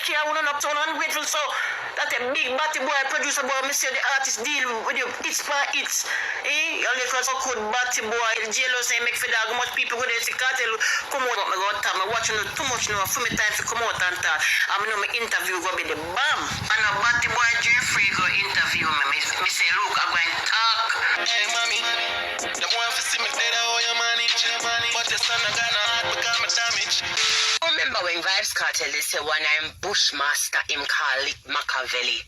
care, we not so ungrateful. So that a big batty boy, producer boy, me say the artist deal with you hits per hits. Eh? You look so good batty boy. Jailfrais say make for that much people go there see Kartel come out. Me go time. Me watching too much now. For me time to come out and talk. I know my interview go be the bam. And a batty boy Jailfrais go interview me. Me say look, I'm going to talk. Hey mommy, the one for see me dead how you manage, but the son of gonna hard become a damage. Remember when Vybz Kartel they say one I'm Bushmaster him call it Machiavelli.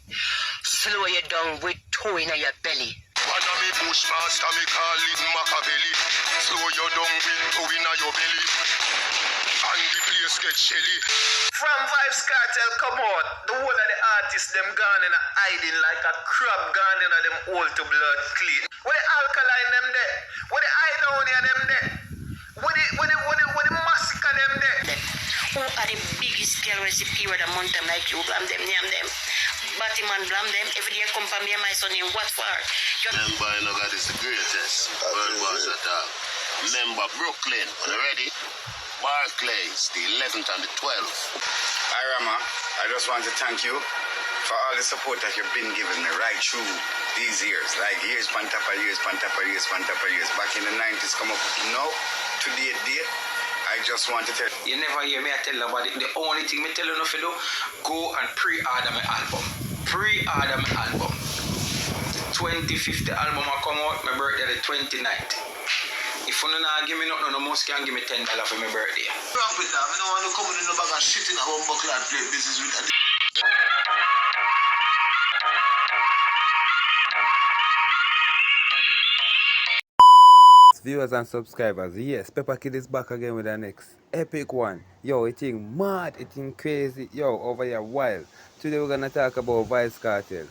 Slow you down with two in your belly. One of me Bushmaster me call it Machiavelli. Slow you down with two in your belly. And the place get shelly. From Vybz Kartel come out, the whole of the artists them gone in a hiding like a crab gone in a them old to blood clean. Where the alkaline them there? Where the idonia them there? Where the massacre them there? Who are the biggest girl recipe with a mountain like you blame them, name them. Batman blame them. Every day come from me and my son in what for? Remember, you know, God is the greatest. World Boss at all. Remember Brooklyn, are you ready? Barclays, the 11th and the 12th. Hi Rama, I just want to thank you for all the support that you've been giving me right through these years. Like years, pan top of years, pan top of years, pan top of years. Back in the 90s, come up now, to date. I just want to tell you. You never hear me I tell nobody. The only thing me tell you to do, go and pre-order my album. Pre-order my album. 25th album will come out, my birthday the 29th. If you don't give me nothing, no most can give me $10 for my birthday. Wrong with that. I don't want to come in the bag of shit in a one buckle and play business with a Viewers and subscribers, yes, Pepper Kid is back again with the next epic one. Yo, it ain't mad, it ain't crazy, yo, over here wild. Today we're gonna talk about Vybz Kartel.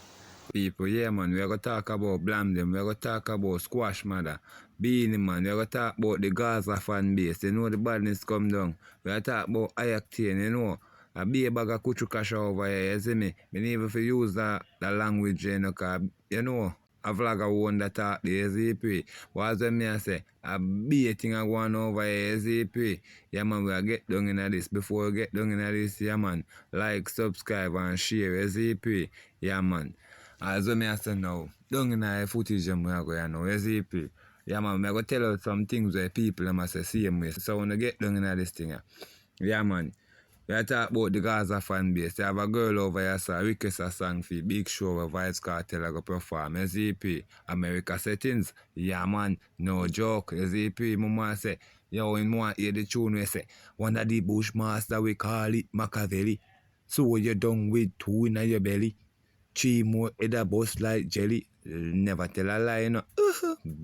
People, yeah man, we're gonna talk about Blam Them, we're gonna talk about Squash Mother, Beanie Man, we're gonna talk about the Gaza fan base, you know the badness come down. We're gonna talk about Ayaktain, you know. A be a bag of kuchu cash over here, you see me? Me need to use the language, you know, cause, you know. A vlogger won that talk the SZP. But as when I say, a big thing I want over here, SZP. Yeah man, we get down in this. Before we get down in this, yeah man, like, subscribe and share, SZP. Yeah man. As when I say now, down in the footage we are going now, SZP. Yeah man, I'm going to tell you some things where people must say same way. So when I get down in this thing, yeah man. We talk about the Gaza fan base. They have a girl over here, so request a song for big show where Vybz Kartel go perform. SZP, America settings. Yeah man, no joke. SZP, mama say, yo, in one hear the tune we say, one of the Bushmaster we call it Machiavelli. So you done with two in your belly. 3 more head a bust like jelly. Never tell a lie, you know.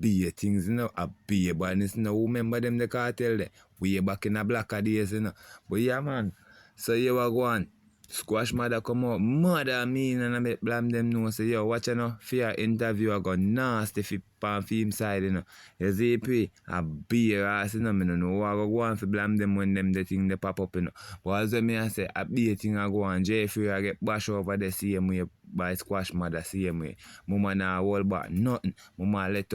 Be things, you know. A be badness, you know. Remember them the cartel there? Way back in the blacker days, you know. But yeah man. So you were going, Squash Mother come out, mother mean and I make Blam Them know. So yo, watch you know, for your interview I go nasty for film side, you know. You see pay, a beer ass, you know, I don't know what I go on for Blam Them when them the thing they pop up, you know. But as me I say, a beer thing I go on, Jailfrais I get bash over the same way by Squash Mother same way. Mama nah hold back nothing. Mama let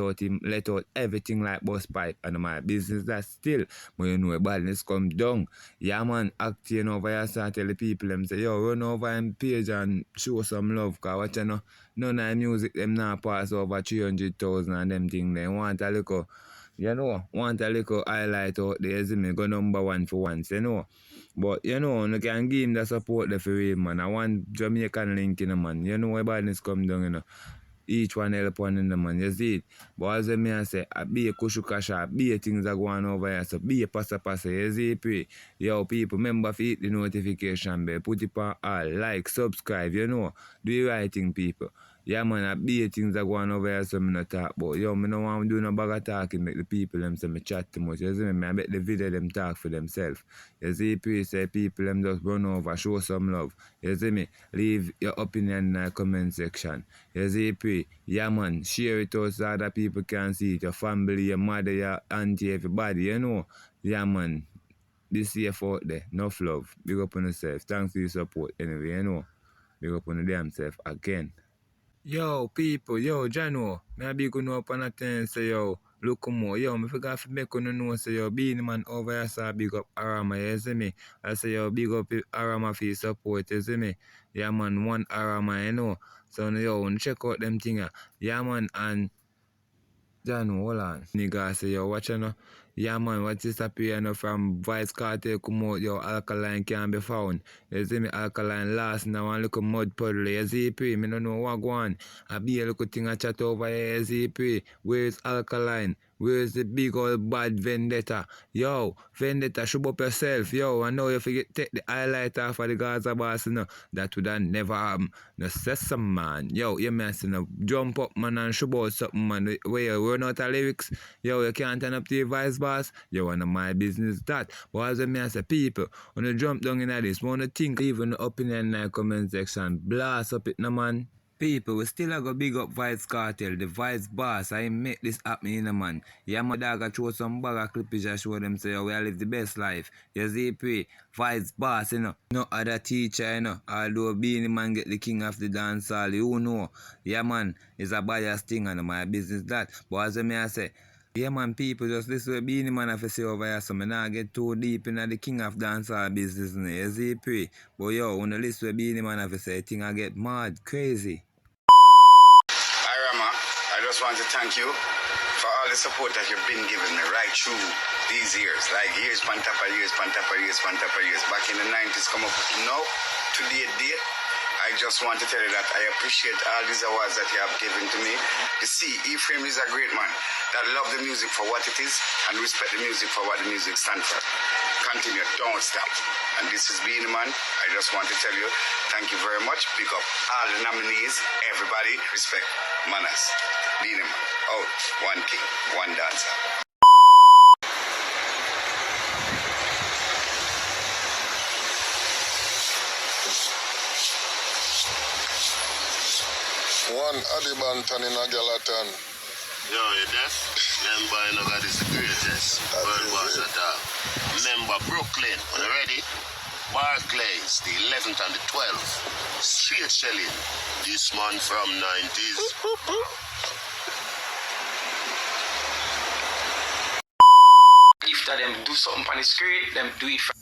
out everything like bus pipe and my business that still. But you know badness come down. Yeah man, acting over here start tell the people them say, yo, run over and page and show some love, cause what you know, none of the music them now pass over 300,000 and them thing they want a little, you know, want a little highlight out there, see me go #1 for once, you know. But you know, you can give him the support there for him, man. I want Jamaican link in the man. You know where badness come down, you know. Each one help one in the man, you see it. But as I say, I be a kushu kasha, be a things are going over here, so be a passa, you see it. Yo, people, remember to hit the notification bell, put it on all, like, subscribe, you know. Do the right thing, people. Yeah, man, I be a things are going over here, so I'm not talk about. Yo, I don't want to do no bag of talking, make the people them say me chat too much. You see me, I bet the video them talk for themselves. You see it, say people them just run over, show some love. You see me, leave your opinion in the comment section. You see it, yeah man, share it out so other people can see it. Your family, your mother, your auntie, everybody, you know. Yeah man, be safe out there, enough love. Big up on yourself. Thanks for your support anyway, you know. Big up on the damn self again. Yo, people, yo, Jano, me a big up on a thing, say yo, Look more, yo, me forgot to make you know, say, yo, being man over here, so big up Arama, you see me? I say, yo, big up Arama for your support, you see me? Yeah, man, one Arama, you know? So, yo, check out them things, yeah, man, and John, hold on. Nigga say, yo, watch no. Yeah, man, what is up here no, from Vybz Kartel come out, yo, alkaline can't be found. You see me, alkaline last now, one little mud puddle, you see, pre, me don't know what go on. I be a little thing I chat over here, you see, pre. Where's alkaline? Where's the big old bad vendetta? Yo, vendetta, show up yourself, yo. I know you forget take the highlight off of the Gaza boss, you know. That would have never happen. No, say some man. Yo, you man, say no, jump up, man, and show about something, man. Where you run out of lyrics, yo, you can't turn up to your vice boss. Yo, and my business that. But as a man say, people, when you jump down in this, when you think, even the opinion in the comment section, blast up it, no man. People, we still go big up Vybz Kartel, the Vybz boss. I make this happen, you know, man. Yeah, my dog, I throw some bag of clippage and show them, say, oh, we live the best life. You see, pray, Vybz boss, you know. No other teacher, you know. Although being the man get the king of the dancehall, you know. Yeah, man, it's a bias thing and my business that. But as I say, yeah, man, people, just listen to Beanie Man if you say over here, so I not get too deep in the king of dancehall business, you see, pray. But yo, when you listen to Beanie Man if you say, I think I get mad, crazy. Hi, Rama. I just want to thank you for all the support that you've been giving me right through these years. Like years, pan top of years, pan top of years, pan top of years. Back in the 90s, come up now, to the date. I just want to tell you that I appreciate all these awards that you have given to me. You see, Ephraim is a great man that love the music for what it is and respect the music for what the music stands for. Continue, don't stop. And this is Being the Man. I just want to tell you, thank you very much. Pick up all the nominees, everybody, respect manners. Being the Man. Oh, one king, one dancer. One Adibantan in a Galatan. Yo, you deaf? Remember, you know, God is the greatest. World Boss at all. Remember, Brooklyn, when you're ready? Barclays, the 11th and the 12th. Straight shelling. This man from 90s. If them do something on the screen, them do it for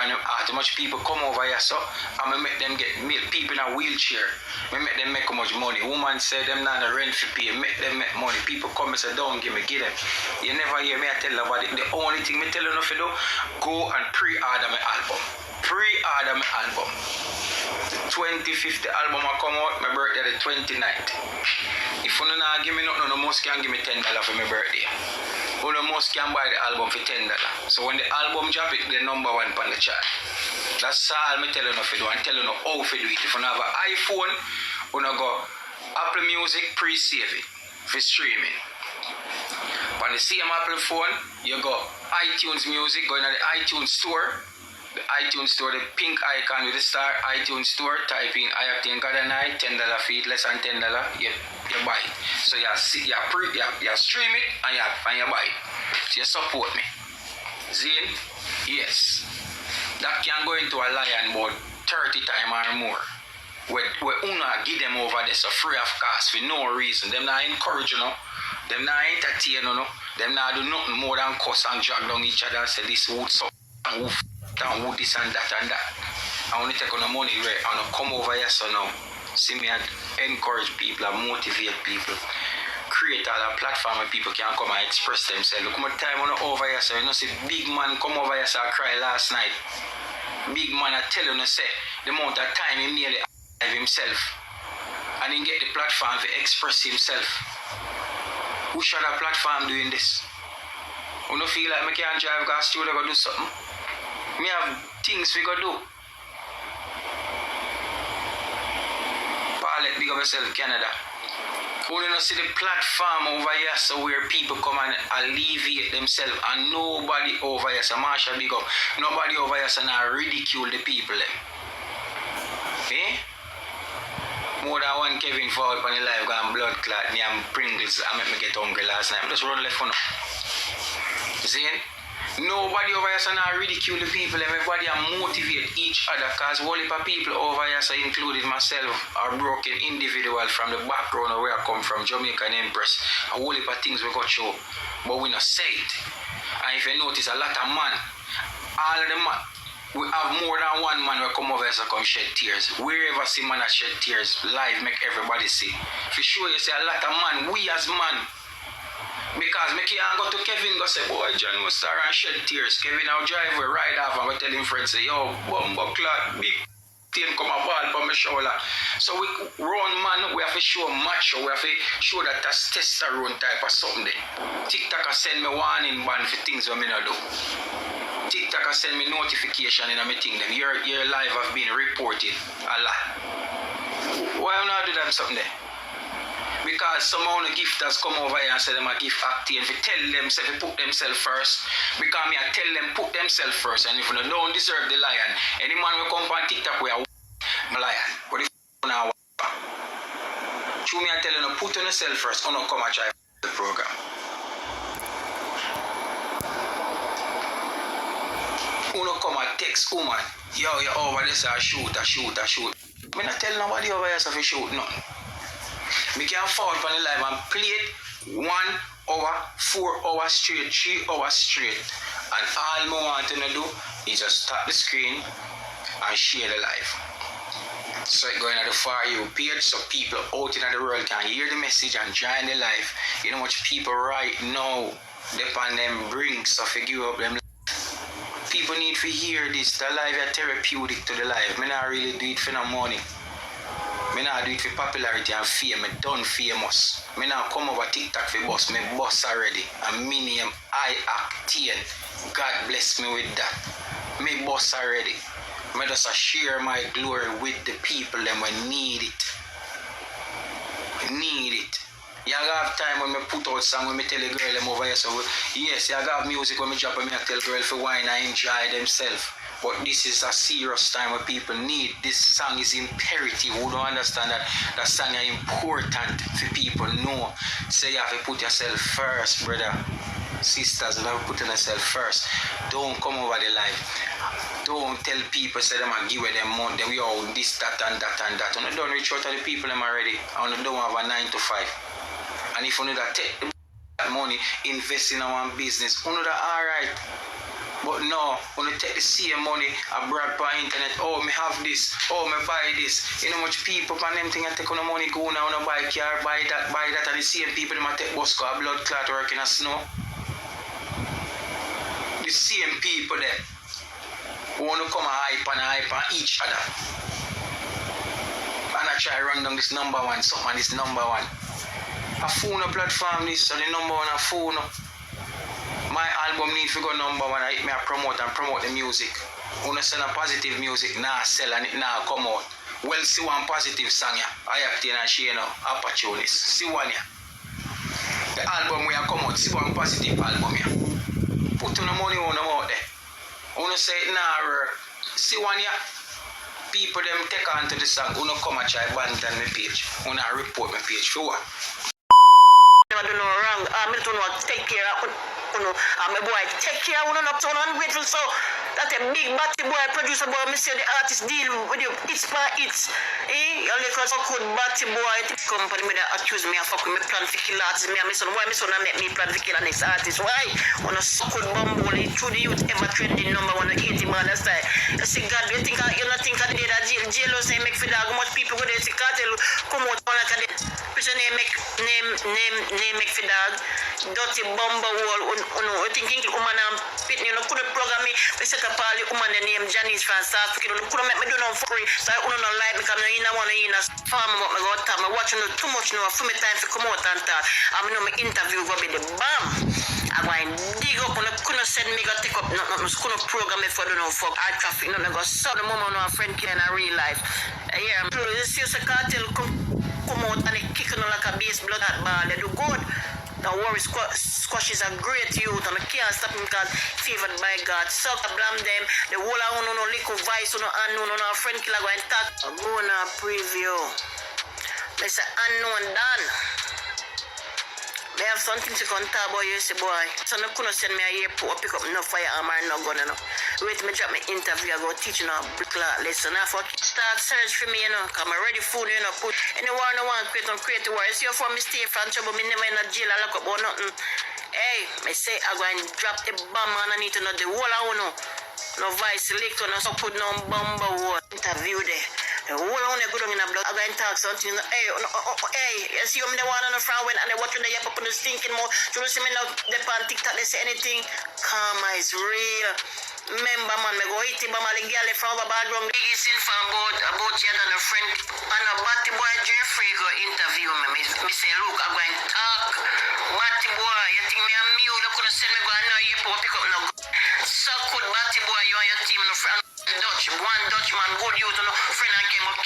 and too much people come over here, so I'm gonna make them get people in a wheelchair. I make them make how much money. Woman say them not a rent for pay, make them make money. People come and say, don't give them. You never hear me I tell about it. The only thing me tell you if you do, go and pre-order my album. Pre-order my album. The 25th album will come out, my birthday the 29th. If you don't give me nothing, no most can give me $10 for my birthday. You most can buy the album for $10. So when the album drop, it the #1 on the chart. That's all I tell you if you do and tell you how to do it. If you have an iPhone, you go Apple Music, pre-save it for streaming. On the same Apple phone, you go iTunes Music, go in the iTunes store. The iTunes store, the pink icon with the star, iTunes store, type in I have God and I, $10 feet, less than $10, you buy it. So you stream it and you buy it. So you support me. Zine? Yes. That can go into a lion about 30 times or more. Where una give them over there so free of cost for no reason. Them not encourage you, know. Them not entertain you, know. Them not do nothing more than cuss and drag down each other and say this wood so and who and who this and that and that. I only take on the money where I come over here so now. See me and encourage people and motivate people. Create a platform where people can come and express themselves. Look, my time on over here so you know see big man come over here so I cry last night. Big man I tell you no say the amount of time he nearly himself and he get the platform to express himself. Who should a platform doing this? You don't feel like I can't drive gas studio go do something? Me have things we go do. Paulette, big up yourself, Canada. You don't see the platform over here so where people come and alleviate themselves and nobody over here, so Marsha big up, nobody over here so now ridicule the people them. Eh? More than one Kevin forward on the live gone blood clot, me and Pringles, I make me get hungry last night. I just run left for now. See it? Nobody over here so not ridicule the people. Everybody motivate each other because whole heap of people over here, so including myself, are broken individual from the background of where I come from, Jamaican Empress. A whole heap of things we got show, but we not say it. And if you notice, a lot of man, all of them, we have more than one man will come over here so come shed tears. Wherever see man that shed tears, live make everybody see. For sure you say a lot of man, we as man. Because me can't go to Kevin go say, boy, John was star and shed tears. Kevin now drive we ride off and we tell him friends say, yo, bumbo clot, big thing come a ball for my shoulder. So we run man, we have to show macho, we have to show that that's testosterone type of something. TikTok send me warning ban for things that me not do. TikTok send me notification in my thing. Your live have been reported a lot. Why am I not do them something there? Because some of the gifters come over here and say them a gift acting. If you tell themselves to put themselves first, because me I tell them put themselves first, and if you don't deserve the lion, any man will come on TikTok we are lion. But if you now true me I tell you put on yourself first, or not come and try the program. Who not come and text woman, yo, you over there say shoot. Me not tell nobody over here to shoot nothing. Me can forward on the live and play it 1 hour, 4 hours straight, 3 hours straight. And all me want to do is just tap the screen and share the live. So it going to the For You page so people out in the world can hear the message and join the live. You know much people right now depend them brinks of give up them. People need to hear this. The live is therapeutic to the live. Me not really do it for no money. Me not do it for popularity and fame. Me done famous. Me not come over TikTok for boss. Me boss already. And me name I Actien. God bless me with that. Me boss already. Me just share my glory with the people them when need it. You have time when me put out song when me tell a girl them over here. So yes, you have music when me drop and me tell girl for wine and enjoy themselves. But this is a serious time where people need. This song is imperative. Who don't understand that song is important for people know. So you have to put yourself first, brother. Sisters, you have to put yourself first. Don't come over the line. Don't tell people say them and give them money. Them yo this, that and that and that. And you don't reach out to the people them already. And you don't have a 9 to 5. And if you know that take the money, invest in our business, you know that alright. But no, when you take the same money and brag per internet, oh, me have this, oh, me buy this. You know much people and them thing and take on the money, go now, no buy car, buy that, and the same people them take bus car, blood clot work in a snow. The same people them who want to come and hype on each other. And I try run down this number one, something this number one. A phone platform this, so the number one a phone. My album need to go number one. I promote the music. When I send a positive music, now sell and it now come out. Well, see one positive song ya. I act in and share now. Opportunities. See one ya. The album we are come out. See one positive album ya. Put on the money on them out there. When I say it now, see one ya. People them take on to the song. When I come and try bantam my page. When I report my page. For what? I do no wrong. I don't know take care of my boy. Take care of not so ungrateful. So that a big batty boy producer boy. Me say the artist deal with you. It's by it's. You because I could batty boy. The company me that accuse me of fucking me plan to kill artists. Me and my son. Why my son make me plan to kill the next artist? Why? On a so good bumble through the youth ever trending number 1 80 man that style. You see God, you think you not think I did that jailfrais say make for that how much people go there to Kartel come out on like that. Person name make for dog dirty bomber wall you thinking woman pit you know could program me we set up all the woman the name Janice from South Africa you could make me do no free so I don't know like because you know wanna in a farm what me go time I watching too much now for me time to come out and talk I know my interview go be the bam I go and dig up on the couldn't send me go take up no couldn't program me for do no fuck hard traffic no go saw the moment no friend in a real life yeah you see the Kartel come out and they kicking on like a base blood that ball they do good. Don't worry, Squash is a great youth and I can't stop him because favored by God. So I blame them. The whole of no little vice, no unknown, no friend killer go and talk. I'm going to preview. I say unknown done. I I have something to come talk about you, say boy. So no couldn't send me a airport, pick up no firearm or no gun, you know. Wait till me drop my interview, I go teaching a class lesson. I fuck start search for me, you know, cause I'm ready food, you know, put anyone no one create the war. See you for me stay from trouble, me never in a jail, I lock up or nothing. Hey, me say I go and drop the bomb and I need to know the whole I know. No vice selector, no so put no bomb war. Interview there. The whole on the good in the blood. I go and talk something. Hey, hey, you see them the one on the front when and they watching the yap up on the stinking more. So you see me now they pan TikTok, they say anything. Karma is real. Remember man, me go hit him, but my girl from the background. Biggest info about you and a friend. And a batty boy Jailfrais go interview me. Me say, look, I go and talk. Batty boy, you think me and me, you could have send me go and know you pick up no. So good batty boy, you and your team, no friend. Dutch, one Dutchman, good you to no friend and came up.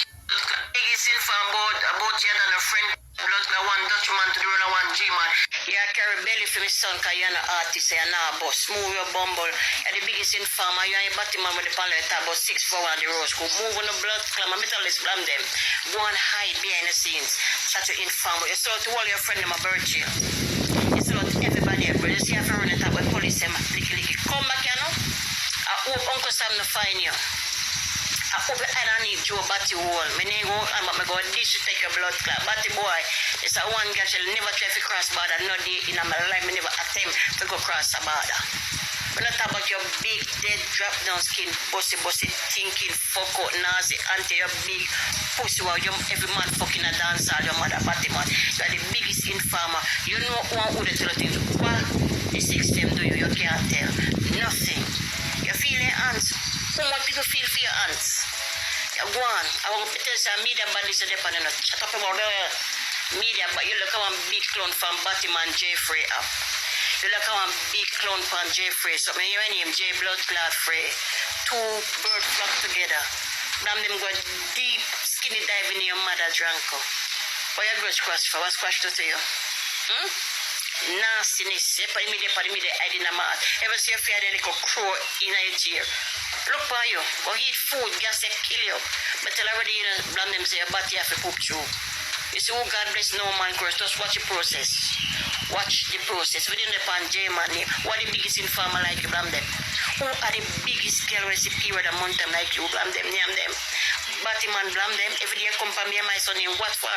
Biggest info about you and a friend. Blood one Dutchman to the other one G-man. Yeah, carry belly for me son, cause you're an artist, you're not boss. Move your bumble. You're the biggest informer. You're a Batman with the palette about 6'4" on the rose school. Move on the blood clam. I'm tell this blame them. Go and hide behind the scenes. Try to inform. You start to all your friend in my birthday. You start everybody else. You see if you run it up with police, them licky. Come back, you know. I hope Uncle Sam to find you. I hope I don't need Joe Batty wall. My name go, I'm going to this to take a blood clot. Batty boy, it's a one girl shall never try to cross border. No day in my life, I never attempt to go cross a border. We're not talking about your big, dead, drop down skin, bossy, thinking, fuck out, nazi, anti your big pussy while you every man fucking a dancer, your mother Batty man. You are the biggest informer. You know one who they tell things. What the system do you can't tell. Nothing. You feel your hands. How much people feel for your hands? You go on. I want to tell you media body so they can shut up about the media, but you look at one big clown from Batman Jailfrais up. You look at one big clown from Jailfrais. So my name J Blood Clot Frey. Two birds flock together. Damn them go deep skinny dive in your mother dranko. What you grudge cross for? What's squash to you? Nastiness. You put me there hiding a mouth. Ever see a fair little crow in a chair? Look for you. Go eat food, gas they kill you. But tell already you know, blame them say but you have to poop through. You see, oh God bless no man curse. Just watch the process. Watch the process. Within the pan J man name. What the biggest informer like you blame them? Who are the biggest girl with the period a month time like you blame them, name them? Batman blame them. Every day come from me and my son in what for?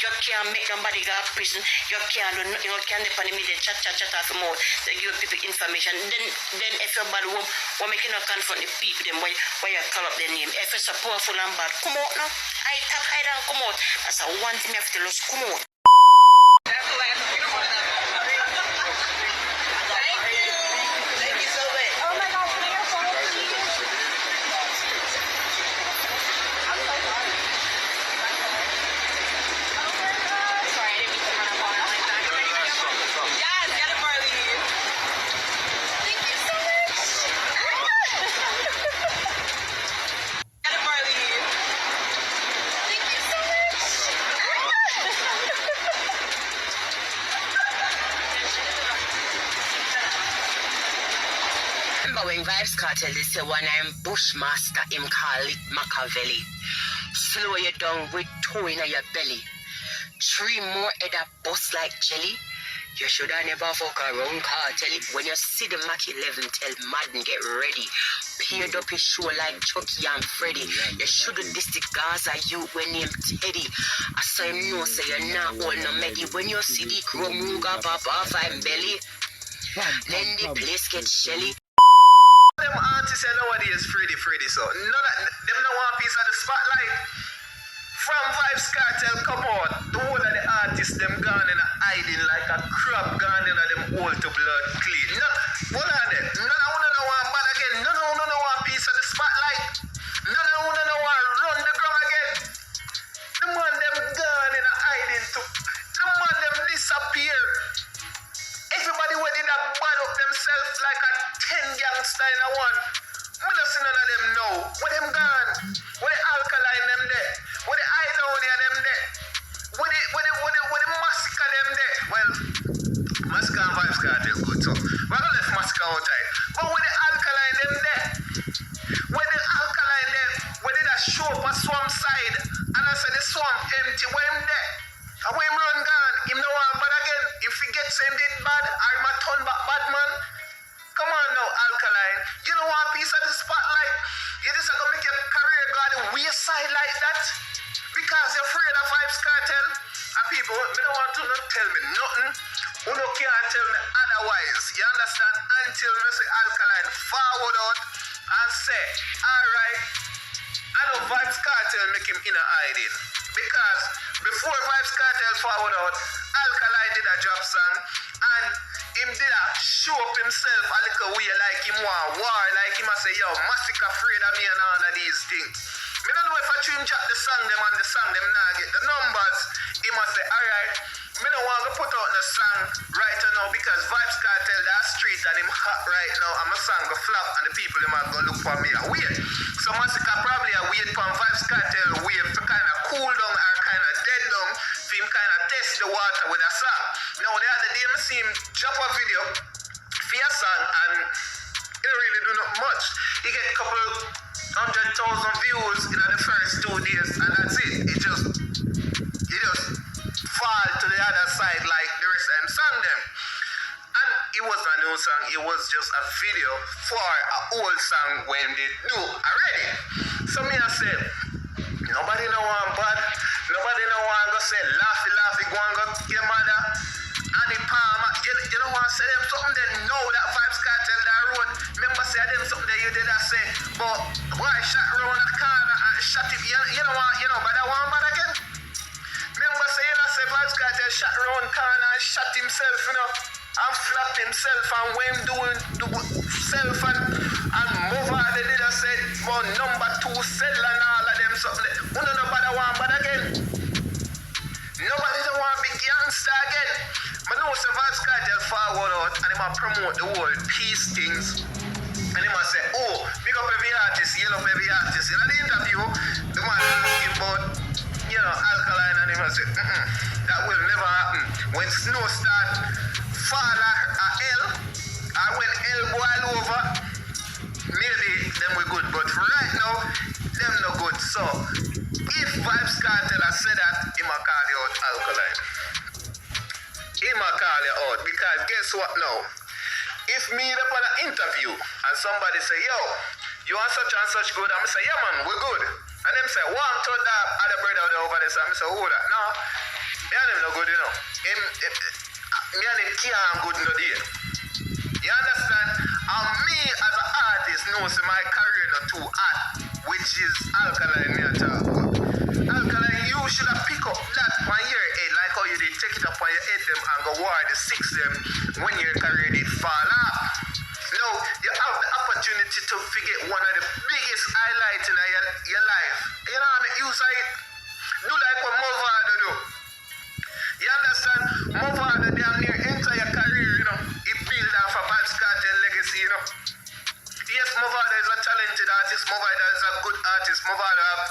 You can't make nobody go to prison. You can't do nothing. You can't depend on me. They chat off the mouth. They give people information. Then if you're bad, what make you not confront the people them why you call up their name? If you're so powerful and bad, come out now. I tap hide and come out. That's a one thing you have to tell us. Come out. When Vybz Kartel they say one I'm Bushmaster him call it Machiavelli. Slow you down with two in your belly. 3 more head up bust like jelly. You should have never fuck around cartel. When you see the Mac 11 tell Madden get ready. Peered up his show like Chucky and Freddy. You should have dissed the Gaza you when him Teddy. I saw him know say you're not all no Maggie. When you see the crow move up off I'm belly. Then the place get shelly. Them artists nowadays Freddy, so none of them no one piece of the spotlight. From Vybz Kartel come out, the whole of the artists them gone in a hiding like a crab gone in a them old to blood clean. None of them. None of them no one bad again. None of them no one piece of the spotlight. None of them no one run the ground again. The man them gone in a hiding too. The man them disappear. Everybody went in a bad up themselves like a 10 gangster in a one. We don't see none of them now. Where them gone? Where the alkaline them there? Where the Idonia them there? Where the massacre them there? Well, massacre and Vybz Kartel good so. We're gonna left massacre outside. But where the alkaline them there? Where the alkaline them? Where did that show up a swamp side? And I said the swamp empty. Where him there? And when him run gone, him no one but again. If he gets him know, Alkaline, you don't want a piece of the spotlight. You just gonna make your career go the wayside like that because you're afraid of Vybz Kartel. And people, they don't want to not tell me nothing. Who no can't tell me otherwise. You understand? Until me say Alkaline forward out and say, alright, I know Vybz Kartel make him in a hiding. Because before Vybz Kartel forward out, Alkaline did a drop song and him did a show up himself a little way like him want war, like him a say, yo, Massacre afraid of me and all of these things. Me don't know if I trim drop the song them and the song them now get the numbers. He must say, alright, me don't want to put out the song right now because Vybz Kartel that street and him hot right now and my song go flop and the people them are going to look for me a wait. So Massacre probably a wait for Vybz Kartel wave to kind of cool down or kind of dead down for him kind of test the water with a song. Now the other day I see him drop a video for a song and he don't really do not much. He get a couple 100,000 views in the first 2 days and that's it. He just fall to the other side like the rest of them song them. And it was a new song, it was just a video for an old song when they do already. So me I said, nobody know one bad, nobody know one go say laughy, go and go your mother. Annie Palmer, you don't want to say them something they know that Vybz Kartel that road. Remember say them something that you did I say, but why shot round the corner and shot it, you don't want, but that one bad again? Remember say, say Vybz Kartel shot round the corner and shot himself, and flapped himself and when doing self and move on they did I said, but number 2 cell and all of them something. Who don't know about that one bad again? Nobody don't want to be gangster again. But no, so Vybz Kartel forward out and he might promote the whole peace things. And he might say, oh, big up every artist, yell up every artist. In the interview, the man asking about, Alkaline and he might say, that will never happen. When snow start fall a hell, and when hell boil over, maybe them we good. But right now, them no good. So, if Vybz Kartel has said that, he might call you out Alkaline. He might call you out because guess what now? If me up on an interview and somebody say, yo, you are such and such good, I'm say, yeah man, we're good. And them say, one to that other brother over there, so I'm say, who that? No, me and him no good, me and him can't good no day. You understand? And me as an artist knows my career not too hard, which is Alkaline me a talk about. Alkaline, you should have picked up that on your head, like how you did take it up on your head them and go war the 6 them when your career did fall off. Now, you have the opportunity to forget one of the biggest highlights in your life. You know what I mean? Use it. Do like what Movado do. You understand? Movado damn near entire career, he built off a Vybz Kartel legacy, Yes, Movado is a talented artist. Movado is a good artist. Movado have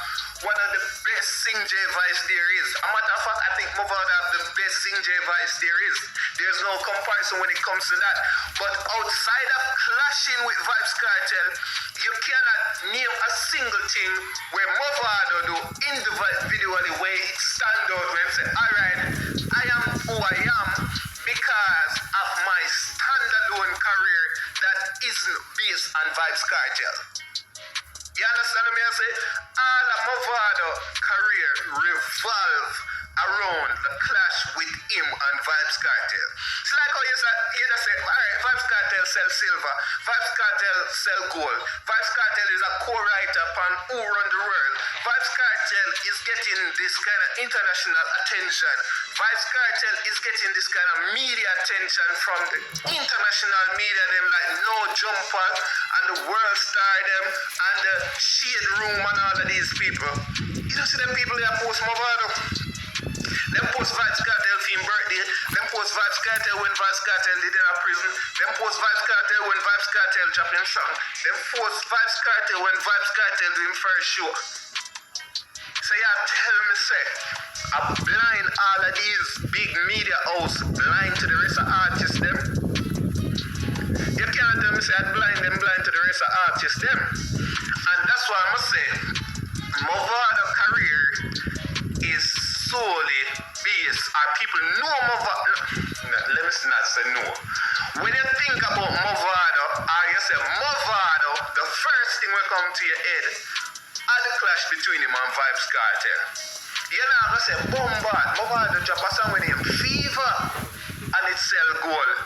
one of the best Jailfrais there is. A matter of fact, I think Movado have the best Jailfrais there is. There's no comparison when it comes to that. But outside of clashing with Vybz Kartel, you cannot name a single thing where Movado do individually where it stand out when it say, alright, I am who I am because of my standalone career that isn't based on Vybz Kartel. You understand me? I say, all of Movado career revolve around the clash with him and Vybz Kartel. It's like how you say, alright, Vybz Kartel sell silver, Vybz Kartel sell gold, Vybz Kartel is a co-writer upon Who Run the World. Vybz Kartel is getting this kind of international attention. Vybz Kartel is getting this kind of media attention from the international media, them like No Jumper and the World Star them and the Shade Room and all of these people. You don't see them people that post Movado. Them post Vybz Kartel for his birthday. Them post Vybz Kartel when Vybz Kartel did in a prison. Them post Vybz Kartel when Vybz Kartel dropped him song. Them post Vybz Kartel when Vybz Kartel do him first show. So y'all tell me, say, I blind all of these big media house blind to the rest of artists them. You can't tell me say I blind to the rest of artists them. And that's why I must say, Movado career is solely based on people know Movado. Let me not say no. When you think about Movado, or you you say Movado, the first thing will come to your head are the clash between him and Vybz Kartel. You're not gonna say Bombard, Movado drop a song with him Fever and it sell gold.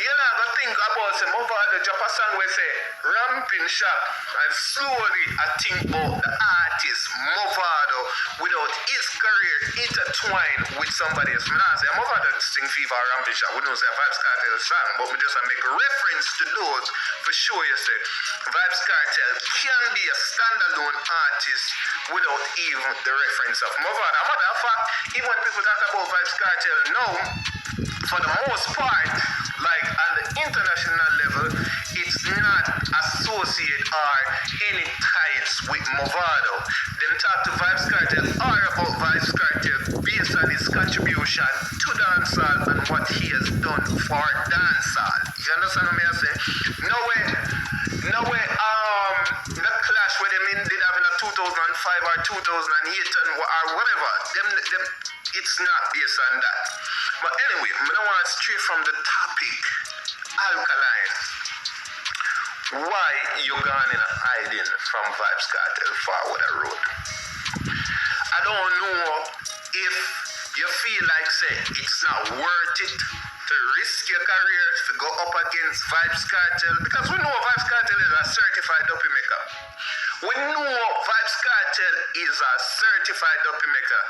You're not gonna think about say Movado drop a song where say Ramping Shab and slowly I think about the artist Movado without his career intertwined with somebody else. I say Movado sing Fever or Ramping Shab. We don't say Vybz Kartel song, but we just make a reference to those for sure. You say Vybz Kartel can be a standalone artist without even the reference of Movado. As a matter of fact, even when people talk about Vybz Kartel now, for the most part, like on the international level, it's not associated or any ties with Movado. Them talk to Vybz Kartel or about Vybz Kartel based on his contribution to dancehall and what he has done for dancehall. You understand what I say? No way, the clash with them did have in a 2005 or 2008 or whatever. Them, it's not based on that. But anyway, I don't want to stray from the topic. Alkaline. Why you gone in hiding from Vybz Kartel forward the road? I don't know if you feel like say it's not worth it to risk your career to go up against Vybz Kartel, because we know Vybz Kartel is a certified dopey maker. We know Vybz Kartel is a certified dopey maker.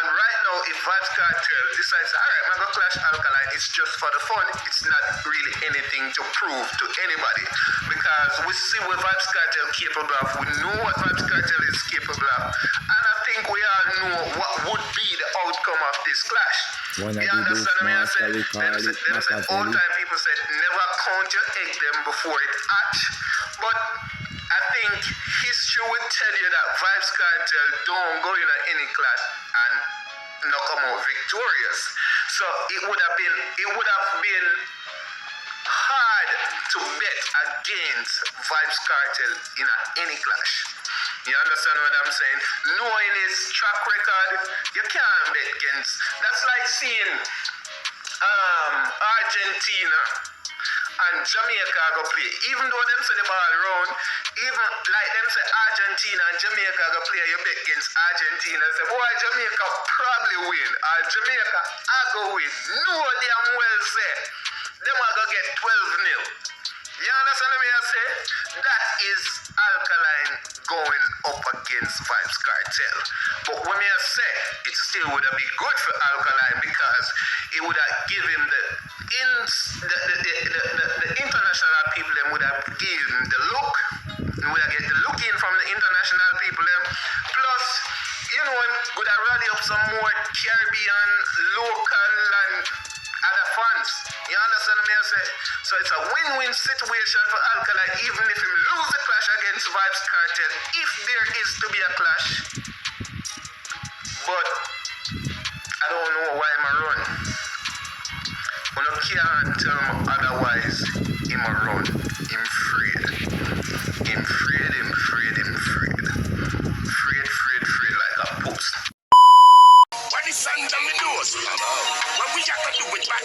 And right now, if Vybz Kartel decides, alright, I'm going to clash Alkaline, it's just for the fun, it's not really anything to prove to anybody. Because we see what Vybz Kartel capable of, we know what Vybz Kartel is capable of, and I think we all know what would be the outcome of this clash. You understand me? I said, old time people said, never count your egg them before it hatch. But I think history would tell you that Vybz Kartel don't go in any class and not come out victorious. So it would have been hard to bet against Vybz Kartel in any clash. You understand what I'm saying? Knowing his track record, you can't bet against. That's like seeing Argentina and Jamaica go play. Even though them say the ball round, even like them say Argentina and Jamaica go play, you bet against Argentina. Say, boy, Jamaica probably win. Or Jamaica I go win. No damn well say. Them are going to get 12-0. You understand what I say? That is Alkaline going up against Vybz Kartel. But when I say, it still would have been good for Alkaline because it would have given him the international people, them would have given him the look. He would have get the look in from the international people. Them. Plus, you know, him would have rally up some more Caribbean, local and other fans. You understand what I say? So it's a win-win situation for Alkaline, even if he lose the clash against Vybz Kartel, if there is to be a clash. But I don't know why I'm a run. When I can't tell him otherwise, him a run. Him afraid. Him afraid, him afraid, him afraid. Afraid like a post. What is under me nose? What we have to do with that?